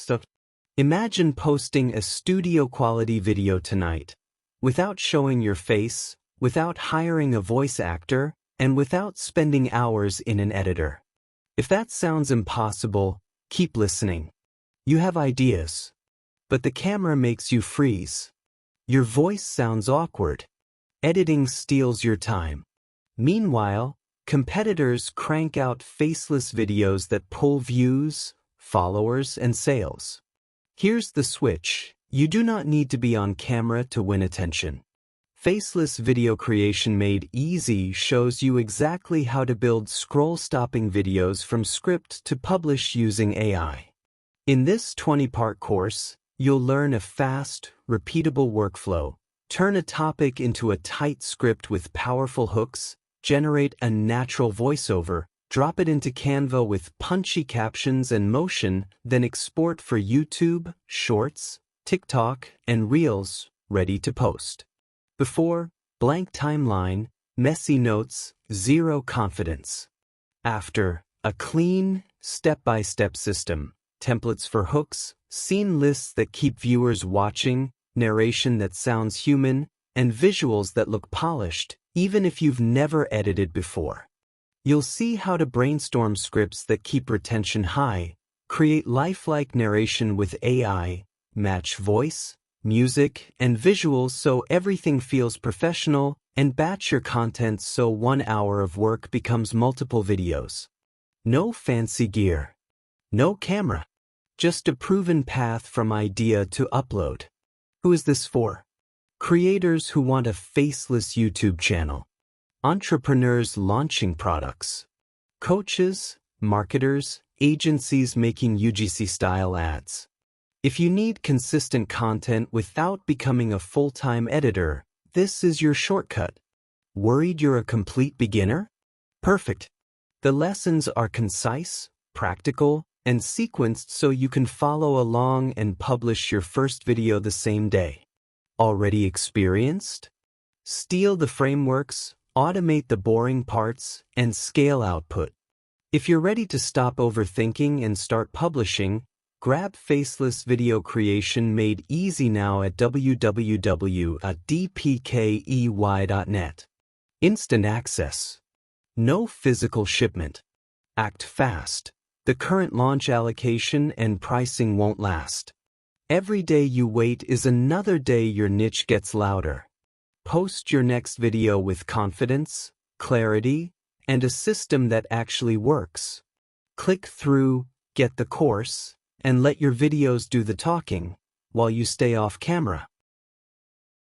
stuff. Imagine posting a studio-quality video tonight, without showing your face, without hiring a voice actor, and without spending hours in an editor. If that sounds impossible, keep listening. You have ideas, but the camera makes you freeze. Your voice sounds awkward. Editing steals your time. Meanwhile, competitors crank out faceless videos that pull views, followers, and sales. Here's the switch. You do not need to be on camera to win attention. Faceless video creation made easy shows you exactly how to build scroll-stopping videos from script to publish using AI. In this 20-part course, you'll learn a fast, repeatable workflow, turn a topic into a tight script with powerful hooks, generate a natural voiceover, drop it into Canva with punchy captions and motion, then export for YouTube, Shorts, TikTok, and Reels, ready to post. Before, blank timeline, messy notes, zero confidence. After, a clean, step-by-step system, templates for hooks, scene lists that keep viewers watching, narration that sounds human, and visuals that look polished, even if you've never edited before. You'll see how to brainstorm scripts that keep retention high, create lifelike narration with AI, match voice, music, and visuals so everything feels professional, and batch your content so 1 hour of work becomes multiple videos. No fancy gear. No camera. Just a proven path from idea to upload. Who is this for? Creators who want a faceless YouTube channel. Entrepreneurs launching products. Coaches, marketers, agencies making UGC-style ads. If you need consistent content without becoming a full-time editor, this is your shortcut. Worried you're a complete beginner? Perfect. The lessons are concise, practical, and sequenced so you can follow along and publish your first video the same day. Already experienced? Steal the frameworks, automate the boring parts, and scale output. If you're ready to stop overthinking and start publishing, grab Faceless Video Creation made easy now at www.dpkey.net. Instant access. No physical shipment. Act fast. The current launch allocation and pricing won't last. Every day you wait is another day your niche gets louder. Post your next video with confidence, clarity, and a system that actually works. Click through, get the course, and let your videos do the talking while you stay off camera.